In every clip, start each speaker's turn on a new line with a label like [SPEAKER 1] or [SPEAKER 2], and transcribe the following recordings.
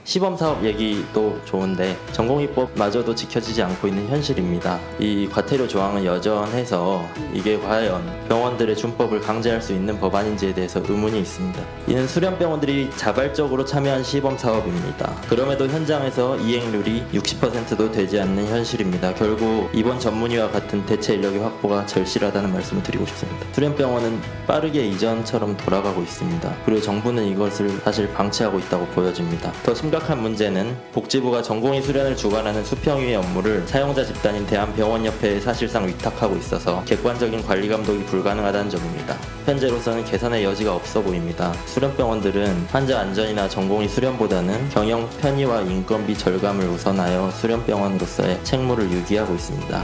[SPEAKER 1] 시범사업 얘기도 좋은데 전공의법마저도 지켜지지 않고 있는 현실입니다. 이 과태료 조항은 여전해서 이게 과연 병원들의 준법을 강제할 수 있는 법안인지에 대해서 의문이 있습니다. 이는 수련병원들이 자발적으로 참여한 시범사업입니다. 그럼에도 현장에서 이행률이 60%도 되지 않는 현실입니다. 결국 이번 전문의와 같은 대체 인력의 확보가 절실하다는 말씀을 드리고 싶습니다. 수련병원은 빠르게 이전처럼 돌아가고 있습니다. 그리고 정부는 이것을 사실 방치하고 있다고 보여집니다. 더 심각한 문제는 복지부가 전공의 수련을 주관하는 수평위의 업무를 사용자 집단인 대한병원협회에 사실상 위탁하고 있어서 객관적인 관리 감독이 불가능하다는 점입니다. 현재로서는 개선의 여지가 없어 보입니다. 수련병원들은 환자 안전이나 전공의 수련보다는 경영 편의와 인건비 절감을 우선하여 수련병원으로서의 책무를 유기하고 있습니다.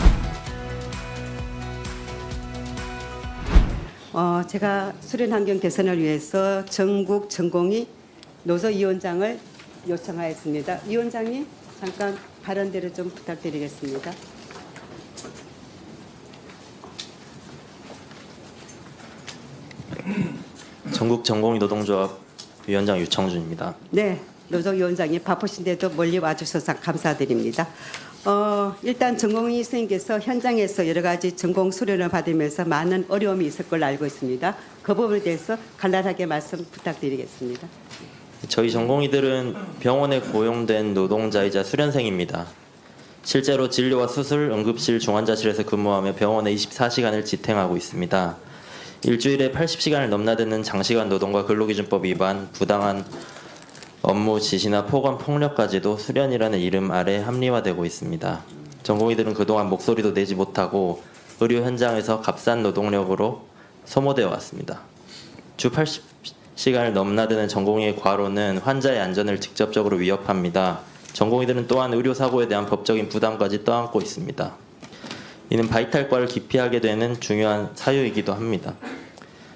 [SPEAKER 2] 제가 수련 환경 개선을 위해서 전국 전공의 노조위원장을 요청하였습니다. 위원장님 잠깐 발언대로 좀 부탁드리겠습니다.
[SPEAKER 1] 전국 전공의 노동조합 위원장 유청준입니다.
[SPEAKER 2] 네, 노조위원장님 바쁘신데도 멀리 와주셔서 감사드립니다. 일단 전공의 선생님께서 현장에서 여러 가지 전공 수련을 받으면서 많은 어려움이 있을 걸로 알고 있습니다. 그 부분에 대해서 간단하게 말씀 부탁드리겠습니다.
[SPEAKER 1] 저희 전공의들은 병원에 고용된 노동자이자 수련생입니다. 실제로 진료와 수술, 응급실, 중환자실에서 근무하며 병원에 24시간을 지탱하고 있습니다. 일주일에 80시간을 넘나드는 장시간 노동과 근로기준법 위반, 부당한 업무 지시나 폭언, 폭력까지도 수련이라는 이름 아래 합리화되고 있습니다. 전공의들은 그동안 목소리도 내지 못하고 의료 현장에서 값싼 노동력으로 소모되어 왔습니다. 주 80시간을 넘나드는 전공의의 과로는 환자의 안전을 직접적으로 위협합니다. 전공의들은 또한 의료사고에 대한 법적인 부담까지 떠안고 있습니다. 이는 바이탈과를 기피하게 되는 중요한 사유이기도 합니다.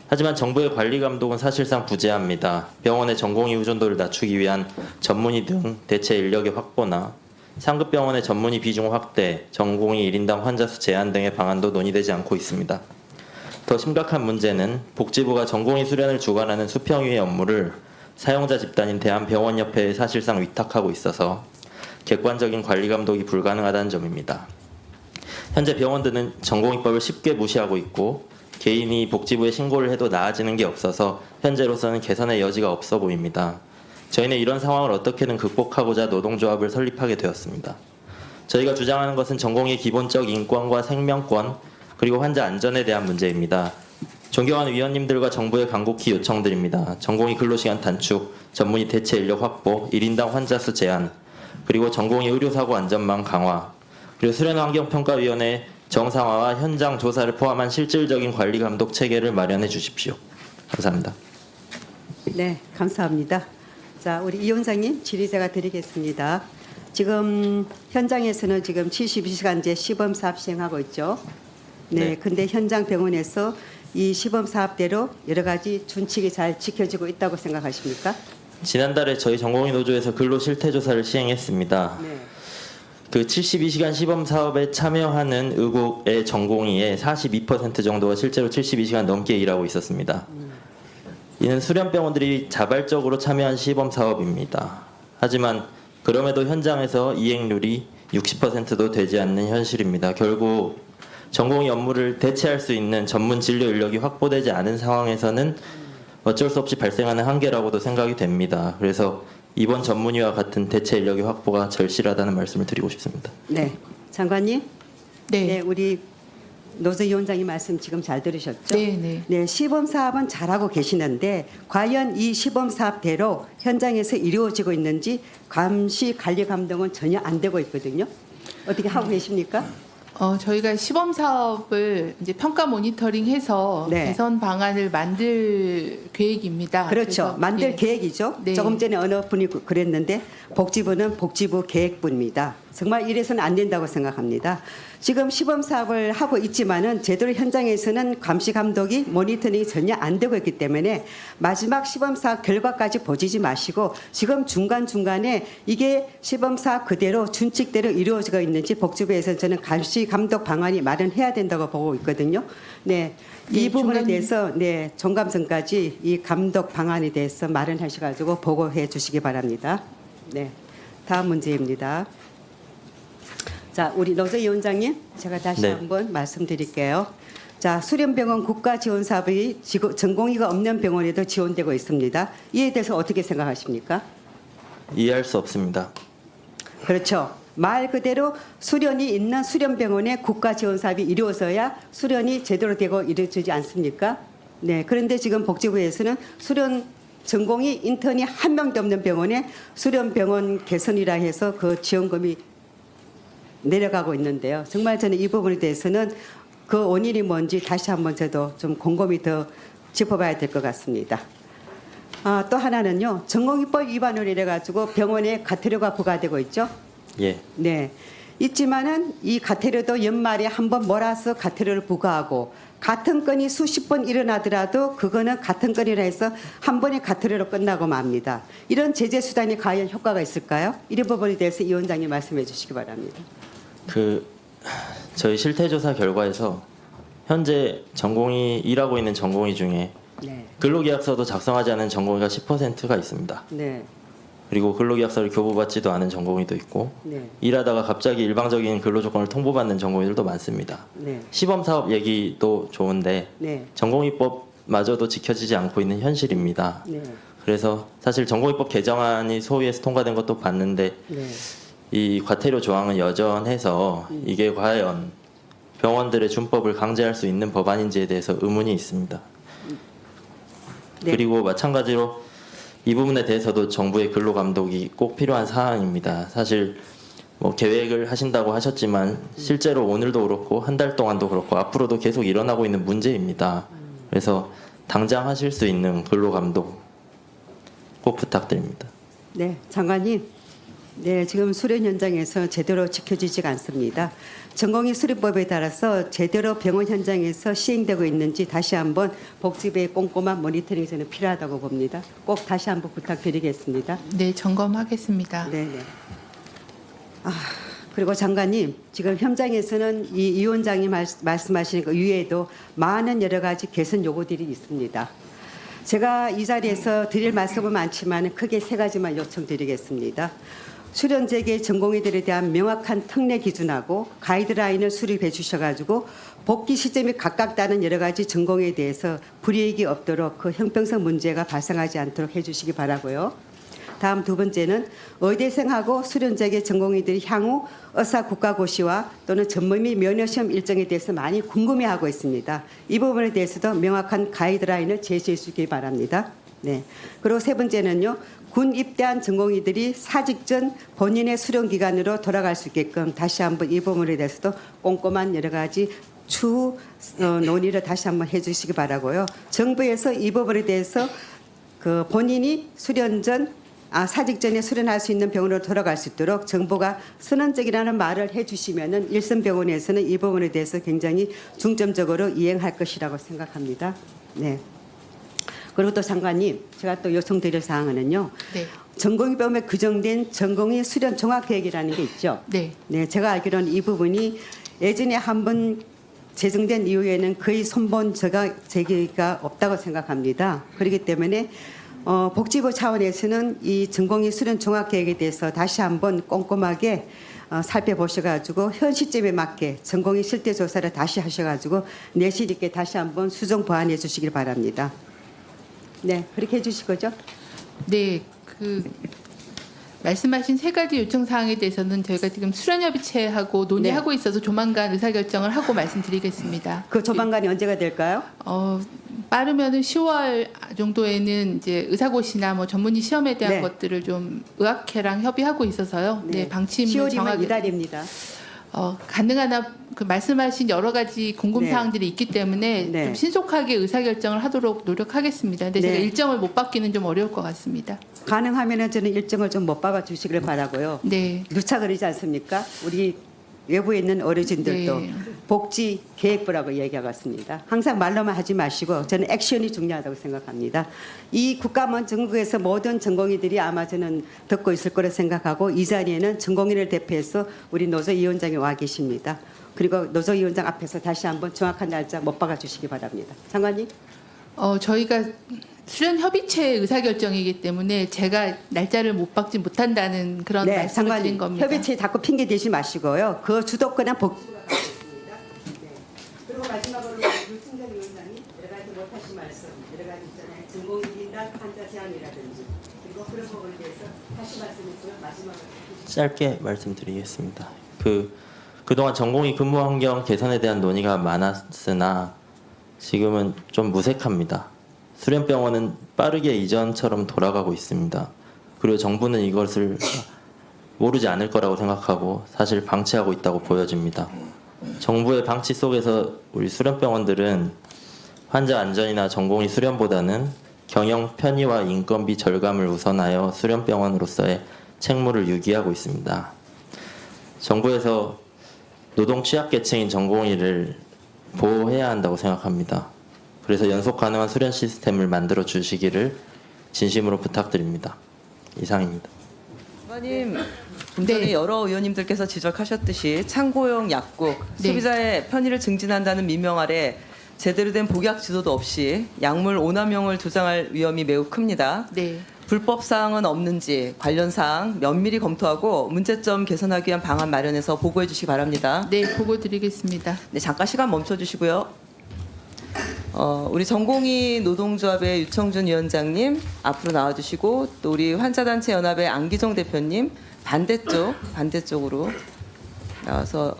[SPEAKER 1] 하지만 정부의 관리 감독은 사실상 부재합니다. 병원의 전공의 의존도를 낮추기 위한 전문의 등 대체 인력의 확보나 상급병원의 전문의 비중 확대, 전공의 1인당 환자 수 제한 등의 방안도 논의되지 않고 있습니다. 더 심각한 문제는 복지부가 전공의 수련을 주관하는 수평위의 업무를 사용자 집단인 대한병원협회에 사실상 위탁하고 있어서 객관적인 관리 감독이 불가능하다는 점입니다. 현재 병원들은 전공의법을 쉽게 무시하고 있고 개인이 복지부에 신고를 해도 나아지는 게 없어서 현재로서는 개선의 여지가 없어 보입니다. 저희는 이런 상황을 어떻게든 극복하고자 노동조합을 설립하게 되었습니다. 저희가 주장하는 것은 전공의 기본적 인권과 생명권 그리고 환자 안전에 대한 문제입니다. 존경하는 위원님들과 정부에 간곡히 요청드립니다. 전공의 근로시간 단축, 전문의 대체 인력 확보, 1인당 환자 수 제한, 그리고 전공의 의료사고 안전망 강화, 그리고 수련환경평가위원회 정상화와 현장 조사를 포함한 실질적인 관리 감독 체계를 마련해 주십시오. 감사합니다.
[SPEAKER 2] 네, 감사합니다. 자, 우리 이 원장님 질의 제가 드리겠습니다. 지금 현장에서는 지금 72시간제 시범 사업 시행하고 있죠. 네, 근데 현장 병원에서 이 시범 사업대로 여러 가지 준칙이 잘 지켜지고 있다고 생각하십니까?
[SPEAKER 1] 지난달에 저희 전공의 노조에서 근로 실태 조사를 시행했습니다.
[SPEAKER 2] 네.
[SPEAKER 1] 그 72시간 시범 사업에 참여하는 의국의 전공의의 42% 정도가 실제로 72시간 넘게 일하고 있었습니다. 이는 수련병원들이 자발적으로 참여한 시범 사업입니다. 하지만 그럼에도 현장에서 이행률이 60%도 되지 않는 현실입니다. 결국 전공의 업무를 대체할 수 있는 전문 진료 인력이 확보되지 않은 상황에서는 어쩔 수 없이 발생하는 한계라고도 생각이 됩니다. 그래서 이번 전문의와 같은 대체 인력의 확보가 절실하다는 말씀을 드리고 싶습니다.
[SPEAKER 2] 네, 장관님.
[SPEAKER 3] 네.
[SPEAKER 2] 네, 우리 노조위원장님 말씀 지금 잘 들으셨죠?
[SPEAKER 3] 네.
[SPEAKER 2] 네, 시범 사업은 잘하고 계시는데 과연 이 시범 사업대로 현장에서 이루어지고 있는지 감시 관리 감독은 전혀 안 되고 있거든요. 어떻게 하고 계십니까?
[SPEAKER 3] 저희가 시범 사업을 이제 평가 모니터링해서
[SPEAKER 2] 네.
[SPEAKER 3] 개선 방안을 만들 계획입니다.
[SPEAKER 2] 그렇죠.
[SPEAKER 3] 그래서,
[SPEAKER 2] 만들
[SPEAKER 3] 예.
[SPEAKER 2] 계획이죠.
[SPEAKER 3] 네.
[SPEAKER 2] 조금 전에 어느 분이 그랬는데 복지부는 복지부 계획부입니다. 정말 이래서는 안 된다고 생각합니다. 지금 시범 사업을 하고 있지만은 제대로 현장에서는 감시 감독이 모니터링이 전혀 안 되고 있기 때문에 마지막 시범 사업 결과까지 보지 마시고 지금 중간중간에 이게 시범 사업 그대로 준칙대로 이루어지고 있는지 복지부에서 저는 감시 감독 방안이 마련해야 된다고 보고 있거든요. 네. 이
[SPEAKER 3] 네,
[SPEAKER 2] 부분에 대해서 네, 종감 전까지 이 감독 방안에 대해서 마련하셔가지고 보고해 주시기 바랍니다. 네, 다음 문제입니다. 자, 우리 노조위원장님, 제가 다시
[SPEAKER 1] 네.
[SPEAKER 2] 한번 말씀드릴게요. 자, 수련병원 국가지원사업이 전공의가 없는 병원에도 지원되고 있습니다. 이에 대해서 어떻게 생각하십니까?
[SPEAKER 1] 이해할 수 없습니다.
[SPEAKER 2] 그렇죠. 말 그대로 수련이 있는 수련병원에 국가지원사업이 이루어져야 수련이 제대로 되고 이루어지지 않습니까? 네. 그런데 지금 복지부에서는 수련 전공이 인턴이 한 명도 없는 병원에 수련병원 개선이라 해서 그 지원금이 내려가고 있는데요. 정말 저는 이 부분에 대해서는 그 원인이 뭔지 다시 한번 저도 좀 곰곰이 더 짚어봐야 될 것 같습니다. 또 하나는요. 전공의법 위반으로 이래가지고 병원에 과태료가 부과되고 있죠.
[SPEAKER 1] 예.
[SPEAKER 2] 네. 있지만은 이 과태료도 연말에 한번 몰아서 과태료를 부과하고 같은 건이 수십 번 일어나더라도 그거는 같은 건이라 해서 한 번에 과태료로 끝나고 맙니다. 이런 제재 수단이 과연 효과가 있을까요? 이런 부분에 대해서 이 원장님 말씀해 주시기 바랍니다.
[SPEAKER 1] 저희 실태조사 결과에서 현재 전공이 일하고 있는 전공의 중에
[SPEAKER 2] 네.
[SPEAKER 1] 근로계약서도 작성하지 않은 전공의가 10%가 있습니다.
[SPEAKER 2] 네.
[SPEAKER 1] 그리고 근로계약서를 교부받지도 않은 전공의도 있고
[SPEAKER 2] 네.
[SPEAKER 1] 일하다가 갑자기 일방적인 근로조건을 통보받는 전공의들도 많습니다.
[SPEAKER 2] 네.
[SPEAKER 1] 시범사업 얘기도 좋은데
[SPEAKER 2] 네.
[SPEAKER 1] 전공의법마저도 지켜지지 않고 있는 현실입니다.
[SPEAKER 2] 네.
[SPEAKER 1] 그래서 사실 전공의법 개정안이 소위에서 통과된 것도 봤는데
[SPEAKER 2] 네.
[SPEAKER 1] 이 과태료 조항은 여전해서 이게 과연 병원들의 준법을 강제할 수 있는 법안인지에 대해서 의문이 있습니다.
[SPEAKER 2] 네.
[SPEAKER 1] 그리고 마찬가지로 이 부분에 대해서도 정부의 근로 감독이 꼭 필요한 사항입니다. 사실 뭐 계획을 하신다고 하셨지만 실제로 오늘도 그렇고 한 달 동안도 그렇고 앞으로도 계속 일어나고 있는 문제입니다. 그래서 당장 하실 수 있는 근로 감독 꼭 부탁드립니다.
[SPEAKER 2] 네, 장관님. 네, 지금 수련 현장에서 제대로 지켜지지가 않습니다. 전공의 수련법에 따라서 제대로 병원 현장에서 시행되고 있는지 다시 한번 복지부의 꼼꼼한 모니터링이 저는 필요하다고 봅니다. 꼭 다시 한번 부탁드리겠습니다.
[SPEAKER 3] 네, 점검하겠습니다.
[SPEAKER 2] 네, 네. 그리고 장관님, 지금 현장에서는 이 위원장님 말씀하시는 것 이외에도 많은 여러 가지 개선 요구들이 있습니다. 제가 이 자리에서 드릴 말씀은 많지만 크게 세 가지만 요청드리겠습니다. 수련재계 전공의들에 대한 명확한 특례 기준하고 가이드라인을 수립해 주셔가지고 복귀 시점이 각각다른 여러 가지 전공에 대해서 불이익이 없도록 그 형평성 문제가 발생하지 않도록 해주시기 바라고요. 다음 두 번째는 의대생하고 수련재계 전공의들이 향후 의사 국가고시와 또는 전문의 면허시험 일정에 대해서 많이 궁금해하고 있습니다. 이 부분에 대해서도 명확한 가이드라인을 제시해 주시기 바랍니다. 네. 그리고 세 번째는요. 군 입대한 전공의들이 사직 전 본인의 수련 기간으로 돌아갈 수 있게끔 다시 한번 이 부분에 대해서도 꼼꼼한 여러 가지 추후 논의를 다시 한번 해주시기 바라고요. 정부에서 이 부분에 대해서 그 본인이 수련 전 사직 전에 수련할 수 있는 병원으로 돌아갈 수 있도록 정부가 선언적이라는 말을 해주시면은 일선병원에서는 이 부분에 대해서 굉장히 중점적으로 이행할 것이라고 생각합니다. 네. 그리고 또 장관님, 제가 또 요청드릴 사항은요.
[SPEAKER 3] 네.
[SPEAKER 2] 전공의법에 규정된 전공의 수련 종합계획이라는 게 있죠.
[SPEAKER 3] 네.
[SPEAKER 2] 네, 제가 알기로는 이 부분이 예전에 한번 제정된 이후에는 거의 손본 제기가 없다고 생각합니다. 그렇기 때문에 복지부 차원에서는 이 전공의 수련 종합계획에 대해서 다시 한번 꼼꼼하게 살펴보셔가지고 현 시점에 맞게 전공의 실태 조사를 다시 하셔가지고 내실 있게 다시 한번 수정 보완해 주시길 바랍니다. 네, 그렇게 해주실 거죠?
[SPEAKER 3] 네, 말씀하신 세 가지 요청 사항에 대해서는 저희가 지금 수련협의체하고 논의하고 있어서 조만간 의사결정을 하고 말씀드리겠습니다.
[SPEAKER 2] 그 조만간이 언제가 될까요?
[SPEAKER 3] 빠르면은 10월 정도에는 이제 의사고시나 뭐 전문의 시험에 대한
[SPEAKER 2] 네.
[SPEAKER 3] 것들을 좀 의학회랑 협의하고 있어서요. 네, 방침을
[SPEAKER 2] 10월이면
[SPEAKER 3] 정하게
[SPEAKER 2] 이달입니다.
[SPEAKER 3] 가능하나 말씀하신 여러 가지 궁금 사항들이 있기 때문에
[SPEAKER 2] 네.
[SPEAKER 3] 좀 신속하게 의사결정을 하도록 노력하겠습니다. 근데 제가
[SPEAKER 2] 네.
[SPEAKER 3] 일정을 못 받기는 좀 어려울 것 같습니다.
[SPEAKER 2] 가능하면은 저는 일정을 좀 못 받아 주시길 바라고요.
[SPEAKER 3] 네.
[SPEAKER 2] 누차거리지 않습니까? 우리 외부에 있는 어르신들도
[SPEAKER 3] 네.
[SPEAKER 2] 복지 계획부라고 얘기하겠습니다. 항상 말로만 하지 마시고 저는 액션이 중요하다고 생각합니다. 이 국가만 전국에서 모든 전공의들이 아마 저는 듣고 있을 거라 생각하고 이 자리에는 전공의를 대표해서 우리 노조위원장이 와 계십니다. 그리고 노조위원장 앞에서 다시 한번 정확한 날짜 못 박아 주시기 바랍니다. 장관님.
[SPEAKER 3] 저희가 수련 협의체 의사결정이기 때문에 제가 날짜를 못 박지 못한다는 그런
[SPEAKER 2] 네,
[SPEAKER 3] 말씀을 드린
[SPEAKER 2] 장관님
[SPEAKER 3] 겁니다.
[SPEAKER 2] 협의체 자꾸 핑계 대지 마시고요. 그 주도권은 그리고 마지막으로 유승전 위원장님 여러 가지 못하신 말씀 여러 가지 있잖아요. 전공의 진단 환자 제한이라든지 그리고 그런 부분에 대해서 다시 말씀해 주시면 마지막으로
[SPEAKER 1] 짧게 말씀드리겠습니다. 그동안 전공의 근무 환경 개선에 대한 논의가 많았으나 지금은 좀 무색합니다. 수련병원은 빠르게 이전처럼 돌아가고 있습니다. 그리고 정부는 이것을 모르지 않을 거라고 생각하고 사실 방치하고 있다고 보여집니다. 정부의 방치 속에서 우리 수련병원들은 환자 안전이나 전공의 수련보다는 경영 편의와 인건비 절감을 우선하여 수련병원으로서의 책무를 유기하고 있습니다. 정부에서 노동 취약계층인 전공의를 보호해야 한다고 생각합니다. 그래서 연속 가능한 수련 시스템을 만들어 주시기를 진심으로 부탁드립니다. 이상입니다.
[SPEAKER 4] 장관님, 좀 전에 여러 의원님들께서 지적하셨듯이 창고용 약국, 소비자의 편의를 증진한다는 민명 아래 제대로 된 복약 지도도 없이 약물 오남용을 조장할 위험이 매우 큽니다.
[SPEAKER 3] 네.
[SPEAKER 4] 불법 사항은 없는지 관련 사항 면밀히 검토하고 문제점 개선하기 위한 방안 마련해서 보고해 주시기 바랍니다.
[SPEAKER 3] 네, 보고 드리겠습니다.
[SPEAKER 4] 네, 잠깐 시간 멈춰 주시고요. 우리 전공의 노동조합의 유청준 위원장님 앞으로 나와주시고 또 우리 환자단체 연합의 안기종 대표님 반대쪽으로 나와서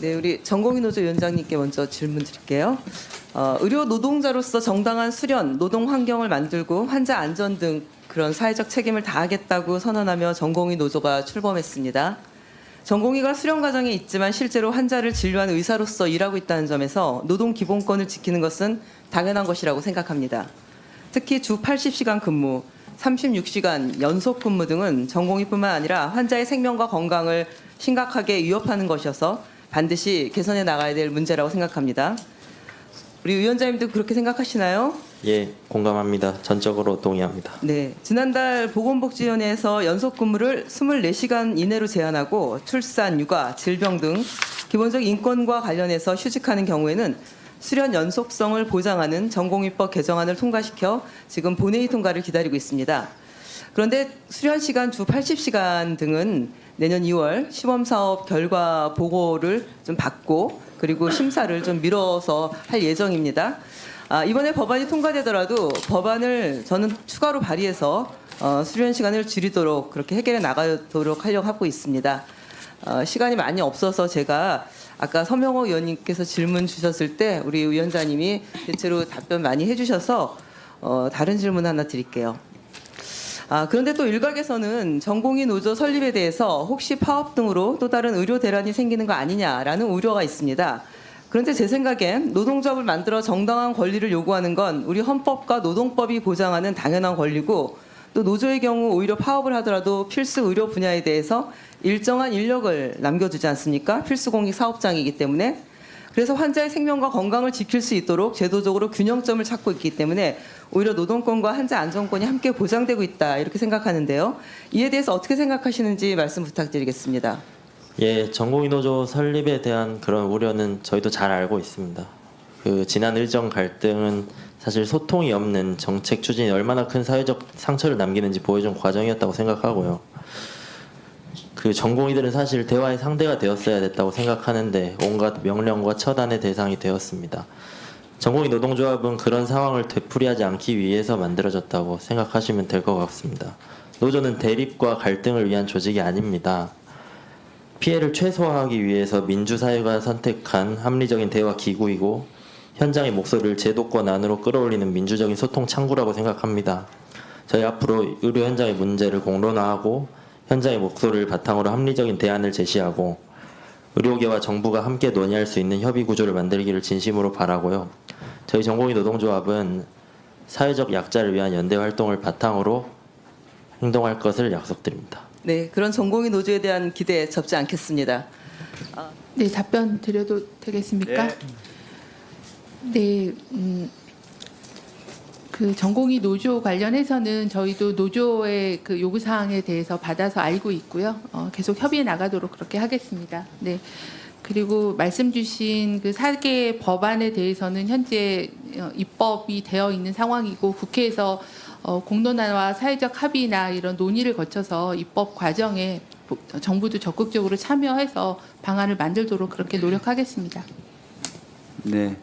[SPEAKER 4] 네, 우리 전공의 노조 위원장님께 먼저 질문 드릴게요. 의료 노동자로서 정당한 수련, 노동 환경을 만들고 환자 안전 등 그런 사회적 책임을 다하겠다고 선언하며 전공의 노조가 출범했습니다. 전공의가 수련 과정에 있지만 실제로 환자를 진료하는 의사로서 일하고 있다는 점에서 노동 기본권을 지키는 것은 당연한 것이라고 생각합니다. 특히 주 80시간 근무, 36시간 연속 근무 등은 전공의뿐만 아니라 환자의 생명과 건강을 심각하게 위협하는 것이어서 반드시 개선해 나가야 될 문제라고 생각합니다. 우리 위원장님도 그렇게 생각하시나요?
[SPEAKER 1] 예, 공감합니다. 전적으로 동의합니다.
[SPEAKER 4] 네, 지난달 보건복지위원회에서 연속 근무를 24시간 이내로 제한하고 출산, 육아, 질병 등 기본적 인권과 관련해서 휴직하는 경우에는 수련 연속성을 보장하는 전공의법 개정안을 통과시켜 지금 본회의 통과를 기다리고 있습니다. 그런데 수련 시간 주 80시간 등은 내년 2월 시범사업 결과 보고를 좀 받고 그리고 심사를 좀 미뤄서 할 예정입니다. 이번에 법안이 통과되더라도 법안을 저는 추가로 발의해서 수련 시간을 줄이도록 그렇게 해결해 나가도록 하려고 하고 있습니다. 시간이 많이 없어서 제가 아까 서명호 의원님께서 질문 주셨을 때 우리 위원장님이 대체로 답변 많이 해주셔서 다른 질문 하나 드릴게요. 그런데 또 일각에서는 전공의 노조 설립에 대해서 혹시 파업 등으로 또 다른 의료 대란이 생기는 거 아니냐라는 우려가 있습니다. 그런데 제 생각엔 노동조합을 만들어 정당한 권리를 요구하는 건 우리 헌법과 노동법이 보장하는 당연한 권리고 또 노조의 경우 오히려 파업을 하더라도 필수 의료 분야에 대해서 일정한 인력을 남겨두지 않습니까? 필수 공익 사업장이기 때문에. 그래서 환자의 생명과 건강을 지킬 수 있도록 제도적으로 균형점을 찾고 있기 때문에 오히려 노동권과 환자 안전권이 함께 보장되고 있다 이렇게 생각하는데요. 이에 대해서 어떻게 생각하시는지 말씀 부탁드리겠습니다.
[SPEAKER 1] 예, 전공의 노조 설립에 대한 그런 우려는 저희도 잘 알고 있습니다. 지난 일정 갈등은 사실 소통이 없는 정책 추진이 얼마나 큰 사회적 상처를 남기는지 보여준 과정이었다고 생각하고요. 전공의들은 사실 대화의 상대가 되었어야 됐다고 생각하는데 온갖 명령과 처단의 대상이 되었습니다. 전공의 노동조합은 그런 상황을 되풀이하지 않기 위해서 만들어졌다고 생각하시면 될 것 같습니다. 노조는 대립과 갈등을 위한 조직이 아닙니다. 피해를 최소화하기 위해서 민주사회가 선택한 합리적인 대화 기구이고 현장의 목소리를 제도권 안으로 끌어올리는 민주적인 소통 창구라고 생각합니다. 저희 앞으로 의료 현장의 문제를 공론화하고 현장의 목소리를 바탕으로 합리적인 대안을 제시하고 의료계와 정부가 함께 논의할 수 있는 협의 구조를 만들기를 진심으로 바라고요. 저희 전공의 노동조합은 사회적 약자를 위한 연대 활동을 바탕으로 행동할 것을 약속드립니다.
[SPEAKER 4] 네, 그런 전공의 노조에 대한 기대 접지 않겠습니다.
[SPEAKER 3] 네, 답변 드려도 되겠습니까? 네, 그 전공의 노조 관련해서는 저희도 노조의 그 요구 사항에 대해서 받아서 알고 있고요. 계속 협의해 나가도록 그렇게 하겠습니다. 네. 그리고 말씀 주신 그 4개 법안에 대해서는 현재 입법이 되어 있는 상황이고 국회에서 공론화와 사회적 합의나 이런 논의를 거쳐서 입법 과정에 정부도 적극적으로 참여해서 방안을 만들도록 그렇게 노력하겠습니다.
[SPEAKER 5] 네.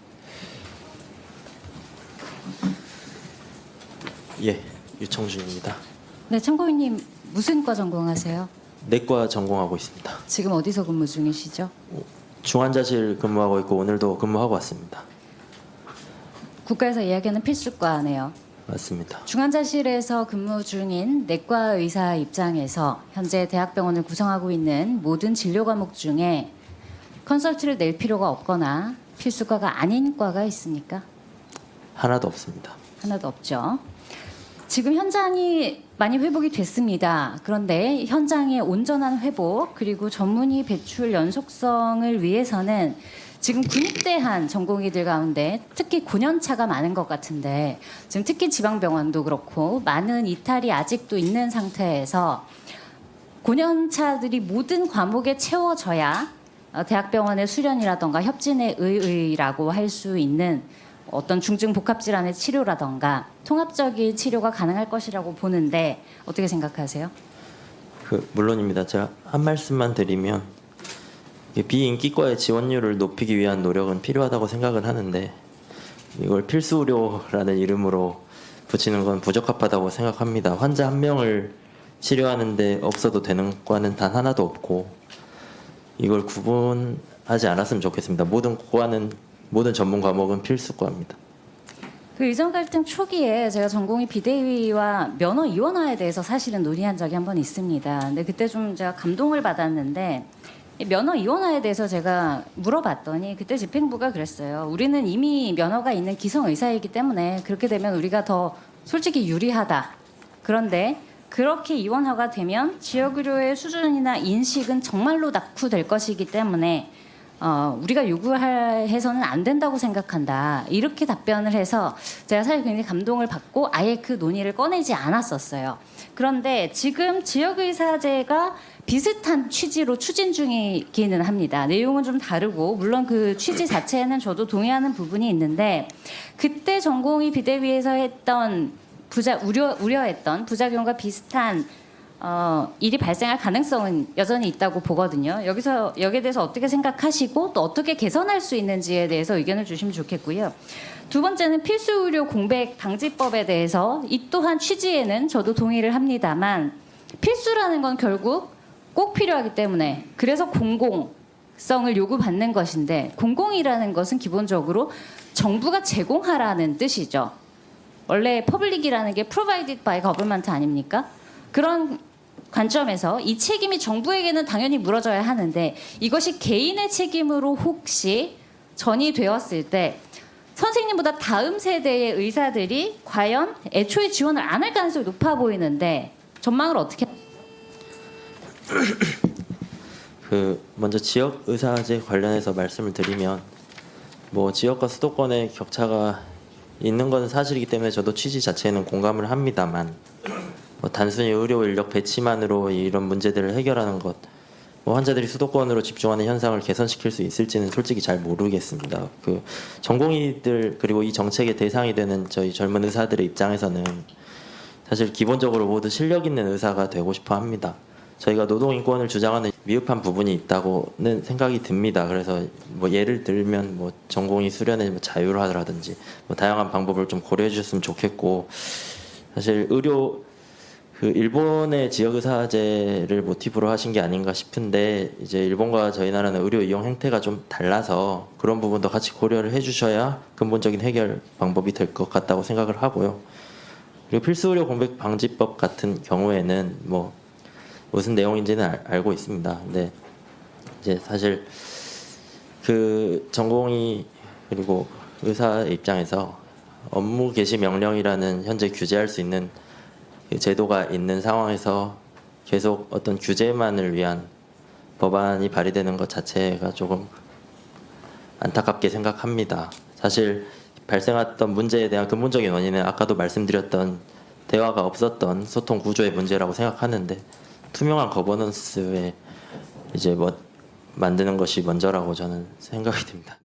[SPEAKER 1] 예, 유청준입니다.
[SPEAKER 6] 네, 참고인님 무슨 과 전공하세요?
[SPEAKER 1] 내과 전공하고 있습니다.
[SPEAKER 6] 지금 어디서 근무 중이시죠?
[SPEAKER 1] 중환자실 근무하고 있고 오늘도 근무하고 왔습니다.
[SPEAKER 6] 국가에서 이야기하는 필수과네요.
[SPEAKER 1] 맞습니다.
[SPEAKER 6] 중환자실에서 근무 중인 내과 의사 입장에서 현재 대학병원을 구성하고 있는 모든 진료 과목 중에 컨설트를 낼 필요가 없거나 필수과가 아닌 과가 있습니까?
[SPEAKER 1] 하나도 없습니다.
[SPEAKER 6] 하나도 없죠. 지금 현장이 많이 회복이 됐습니다. 그런데 현장의 온전한 회복 그리고 전문의 배출 연속성을 위해서는 지금 군입대한 전공의들 가운데 특히 고년차가 많은 것 같은데 지금 특히 지방병원도 그렇고 많은 이탈이 아직도 있는 상태에서 고년차들이 모든 과목에 채워져야 대학병원의 수련이라던가 협진의 의의라고 할 수 있는 어떤 중증 복합질환의 치료라던가 통합적인 치료가 가능할 것이라고 보는데 어떻게 생각하세요?
[SPEAKER 1] 물론입니다. 제가 한 말씀만 드리면 비인기과의 지원율을 높이기 위한 노력은 필요하다고 생각은 하는데 이걸 필수 의료라는 이름으로 붙이는 건 부적합하다고 생각합니다. 환자 한 명을 치료하는데 없어도 되는 과는 단 하나도 없고 이걸 구분하지 않았으면 좋겠습니다. 모든 전문 과목은 필수과입니다.
[SPEAKER 6] 그 의정 갈등 초기에 제가 전공의 비대위와 면허 이원화에 대해서 사실은 논의한 적이 한 번 있습니다. 근데 그때 좀 제가 감동을 받았는데 이 면허 이원화에 대해서 제가 물어봤더니 그때 집행부가 그랬어요. 우리는 이미 면허가 있는 기성 의사이기 때문에 그렇게 되면 우리가 더 솔직히 유리하다. 그런데 그렇게 이원화가 되면 지역의료의 수준이나 인식은 정말로 낙후될 것이기 때문에 우리가 요구해서는 안 된다고 생각한다. 이렇게 답변을 해서 제가 사실 굉장히 감동을 받고 아예 그 논의를 꺼내지 않았었어요. 그런데 지금 지역의사제가 비슷한 취지로 추진 중이기는 합니다. 내용은 좀 다르고 물론 그 취지 자체는 저도 동의하는 부분이 있는데 그때 전공의 비대위에서 했던 우려했던 부작용과 비슷한 일이 발생할 가능성은 여전히 있다고 보거든요. 여기에 대해서 어떻게 생각하시고 또 어떻게 개선할 수 있는지에 대해서 의견을 주시면 좋겠고요. 두 번째는 필수 의료 공백 방지법에 대해서 이 또한 취지에는 저도 동의를 합니다만 필수라는 건 결국 꼭 필요하기 때문에 그래서 공공성을 요구받는 것인데 공공이라는 것은 기본적으로 정부가 제공하라는 뜻이죠. 원래 퍼블릭이라는 게 provided by government 아닙니까? 그런 관점에서 이 책임이 정부에게는 당연히 물어져야 하는데 이것이 개인의 책임으로 혹시 전이되었을 때 선생님보다 다음 세대의 의사들이 과연 애초에 지원을 안 할 가능성이 높아 보이는데 전망을 어떻게
[SPEAKER 1] 먼저 지역 의사제 관련해서 말씀을 드리면 지역과 수도권의 격차가 있는 건 사실이기 때문에 저도 취지 자체에는 공감을 합니다만 단순히 의료 인력 배치만으로 이런 문제들을 해결하는 것 환자들이 수도권으로 집중하는 현상을 개선시킬 수 있을지는 솔직히 잘 모르겠습니다. 전공의들 그리고 이 정책의 대상이 되는 저희 젊은 의사들의 입장에서는 사실 기본적으로 모두 실력 있는 의사가 되고 싶어 합니다. 저희가 노동인권을 주장하는 미흡한 부분이 있다고는 생각이 듭니다. 그래서 예를 들면 전공의 수련의 자율화라든지 다양한 방법을 좀 고려해 주셨으면 좋겠고 사실 일본의 지역의사제를 모티브로 하신 게 아닌가 싶은데 이제 일본과 저희 나라는 의료 이용 행태가 좀 달라서 그런 부분도 같이 고려를 해주셔야 근본적인 해결 방법이 될 것 같다고 생각을 하고요. 그리고 필수 의료 공백 방지법 같은 경우에는 무슨 내용인지는 알고 있습니다. 근데 이제 사실 전공의 그리고 의사 입장에서 업무 개시 명령이라는 현재 규제할 수 있는 제도가 있는 상황에서 계속 어떤 규제만을 위한 법안이 발의되는 것 자체가 조금 안타깝게 생각합니다. 사실 발생했던 문제에 대한 근본적인 원인은 아까도 말씀드렸던 대화가 없었던 소통 구조의 문제라고 생각하는데 투명한 거버넌스에 이제 뭐 만드는 것이 먼저라고 저는 생각이 듭니다.